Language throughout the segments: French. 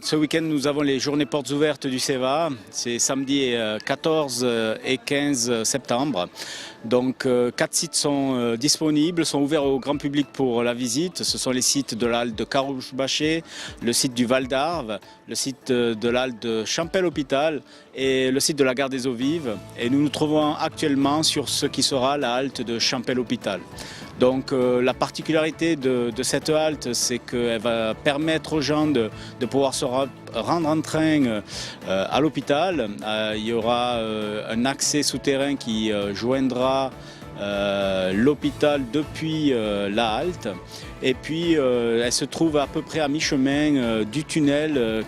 Ce week-end, nous avons les journées portes ouvertes du CEVA. C'est samedi 14 et 15 septembre. Donc 4 sites sont disponibles, sont ouverts au grand public pour la visite. Ce sont les sites de la halle de Carouge-Bâché, le site du Val d'Arve, le site de la halle de Champel-Hôpital et le site de la gare des Eaux-Vives. Et nous nous trouvons actuellement sur ce qui sera la halte de Champel-Hôpital. Donc la particularité de cette halte, c'est qu'elle va permettre aux gens de pouvoir se rendre en train à l'hôpital. Il y aura un accès souterrain qui joindra l'hôpital depuis la halte. Et puis elle se trouve à peu près à mi-chemin du tunnel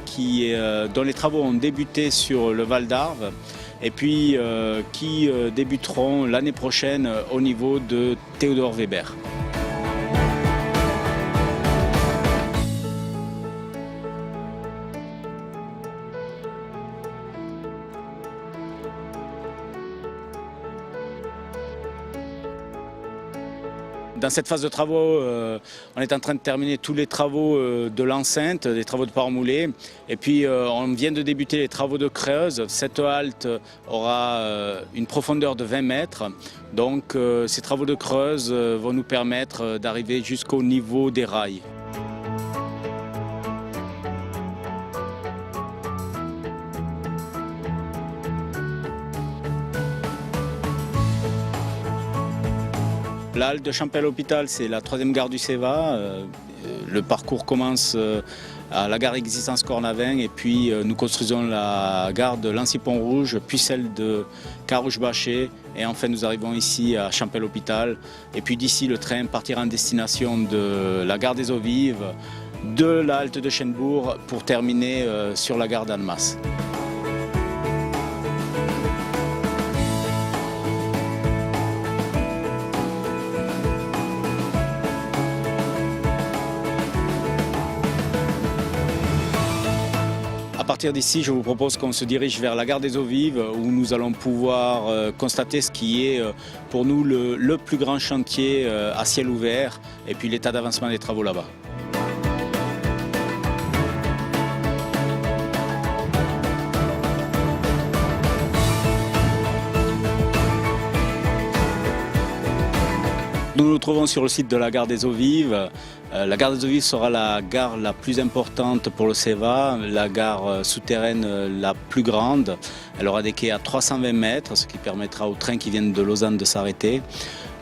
dont les travaux ont débuté sur le Val d'Arve et puis qui débuteront l'année prochaine au niveau de Théodore Weber. Dans cette phase de travaux, on est en train de terminer tous les travaux de l'enceinte, les travaux de pare-moulé. Et puis on vient de débuter les travaux de creuse. Cette halte aura une profondeur de 20 mètres. Donc ces travaux de creuse vont nous permettre d'arriver jusqu'au niveau des rails. La halte de Champel-Hôpital, c'est la 3e gare du CEVA. Le parcours commence à la gare Existence Cornavin et puis nous construisons la gare de Lancy-Pont-Rouge, puis celle de Carouge-Bâché et enfin nous arrivons ici à Champel-Hôpital. Et puis d'ici, le train partira en destination de la gare des Eaux-Vives, de la halte de Chênebourg pour terminer sur la gare d'Annemasse. À partir d'ici, je vous propose qu'on se dirige vers la gare des Eaux-Vives où nous allons pouvoir constater ce qui est pour nous le plus grand chantier à ciel ouvert et puis l'état d'avancement des travaux là-bas. Nous nous trouvons sur le site de la gare des Eaux-Vives. La gare des Eaux-Vives sera la gare la plus importante pour le CEVA, la gare souterraine la plus grande. Elle aura des quais à 320 mètres, ce qui permettra aux trains qui viennent de Lausanne de s'arrêter.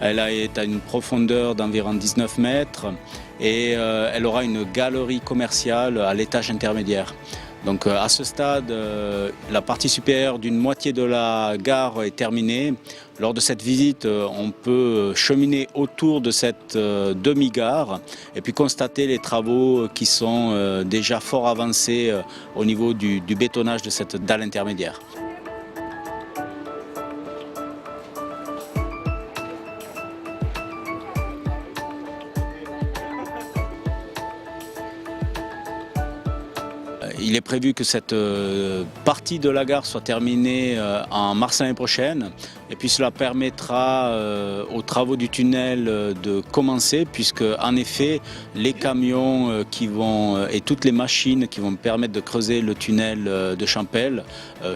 Elle est à une profondeur d'environ 19 mètres et elle aura une galerie commerciale à l'étage intermédiaire. Donc à ce stade, la partie supérieure d'une moitié de la gare est terminée. Lors de cette visite, on peut cheminer autour de cette demi-gare et puis constater les travaux qui sont déjà fort avancés au niveau du bétonnage de cette dalle intermédiaire. Il est prévu que cette partie de la gare soit terminée en mars l'année prochaine et puis cela permettra aux travaux du tunnel de commencer puisque en effet les camions et toutes les machines qui vont permettre de creuser le tunnel de Champel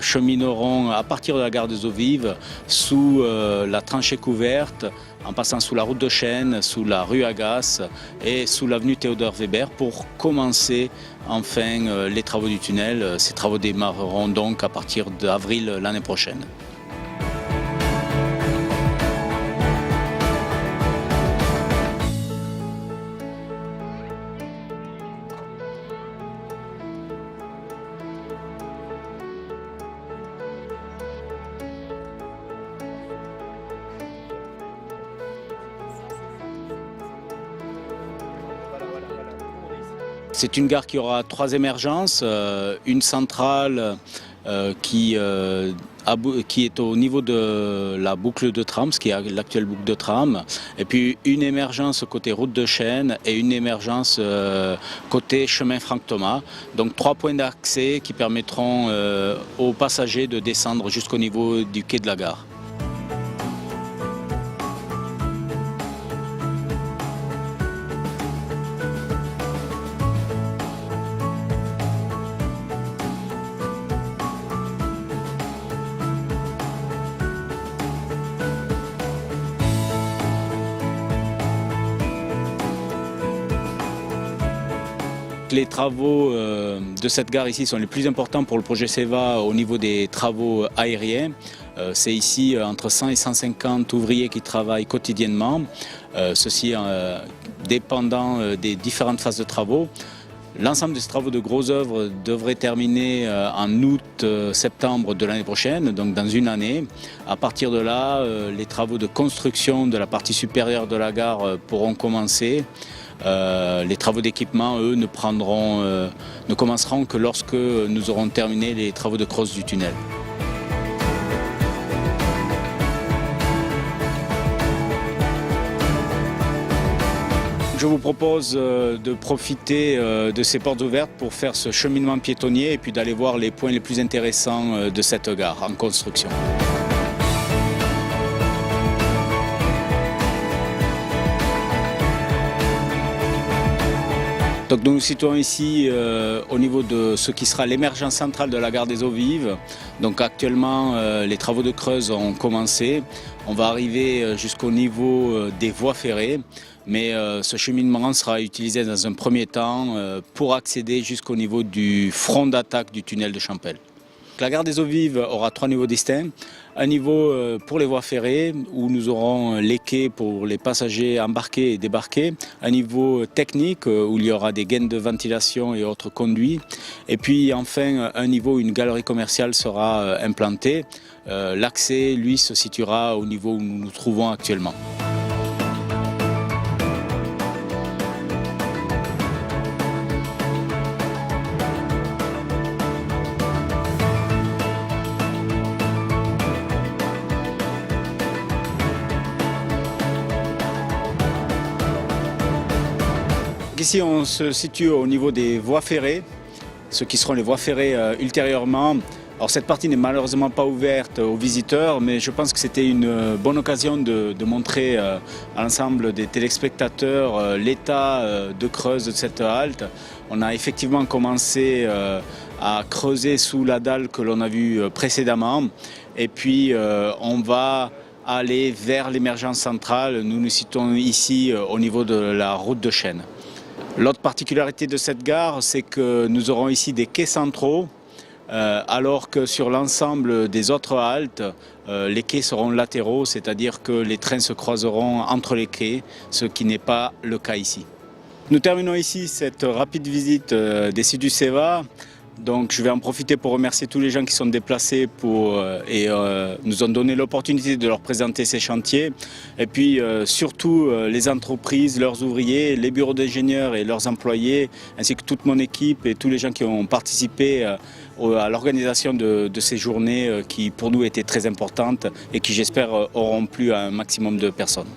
chemineront à partir de la gare des Eaux-Vives sous la tranchée couverte en passant sous la route de Chêne, sous la rue Agasse et sous l'avenue Théodore Weber pour commencer enfin les travaux du tunnel. Ces travaux démarreront donc à partir d'avril l'année prochaine. C'est une gare qui aura 3 émergences, une centrale qui est au niveau de la boucle de tram, ce qui est l'actuelle boucle de tram, et puis une émergence côté route de Chêne et une émergence côté chemin Franck-Thomas. Donc 3 points d'accès qui permettront aux passagers de descendre jusqu'au niveau du quai de la gare. Donc les travaux de cette gare ici sont les plus importants pour le projet SEVA au niveau des travaux aériens. C'est ici entre 100 et 150 ouvriers qui travaillent quotidiennement, ceci dépendant des différentes phases de travaux. L'ensemble de ces travaux de gros œuvres devrait terminer en août-septembre de l'année prochaine, donc dans une année. À partir de là, les travaux de construction de la partie supérieure de la gare pourront commencer. Les travaux d'équipement, eux, ne commenceront que lorsque nous aurons terminé les travaux de crosse du tunnel. Je vous propose de profiter de ces portes ouvertes pour faire ce cheminement piétonnier et puis d'aller voir les points les plus intéressants de cette gare en construction. Donc nous nous situons ici au niveau de ce qui sera l'émergence centrale de la gare des Eaux-Vives. Donc actuellement les travaux de creuse ont commencé. On va arriver jusqu'au niveau des voies ferrées. Mais ce cheminement sera utilisé dans un premier temps pour accéder jusqu'au niveau du front d'attaque du tunnel de Champel. La gare des Eaux-Vives aura 3 niveaux distincts. Un niveau pour les voies ferrées où nous aurons les quais pour les passagers embarqués et débarqués. Un niveau technique où il y aura des gaines de ventilation et autres conduits. Et puis enfin un niveau où une galerie commerciale sera implantée. L'accès, lui, se situera au niveau où nous nous trouvons actuellement. Ici, on se situe au niveau des voies ferrées, ce qui seront les voies ferrées ultérieurement. Alors, cette partie n'est malheureusement pas ouverte aux visiteurs, mais je pense que c'était une bonne occasion de montrer à l'ensemble des téléspectateurs l'état de creuse de cette halte. On a effectivement commencé à creuser sous la dalle que l'on a vue précédemment, et puis on va aller vers l'émergence centrale. Nous nous situons ici au niveau de la route de Chêne. L'autre particularité de cette gare, c'est que nous aurons ici des quais centraux, alors que sur l'ensemble des autres haltes, les quais seront latéraux, c'est-à-dire que les trains se croiseront entre les quais, ce qui n'est pas le cas ici. Nous terminons ici cette rapide visite des sites du SEVA. Donc je vais en profiter pour remercier tous les gens qui sont déplacés et nous ont donné l'opportunité de leur présenter ces chantiers. Et puis surtout les entreprises, leurs ouvriers, les bureaux d'ingénieurs et leurs employés, ainsi que toute mon équipe et tous les gens qui ont participé à l'organisation de ces journées qui pour nous étaient très importantes et qui j'espère auront plu à un maximum de personnes.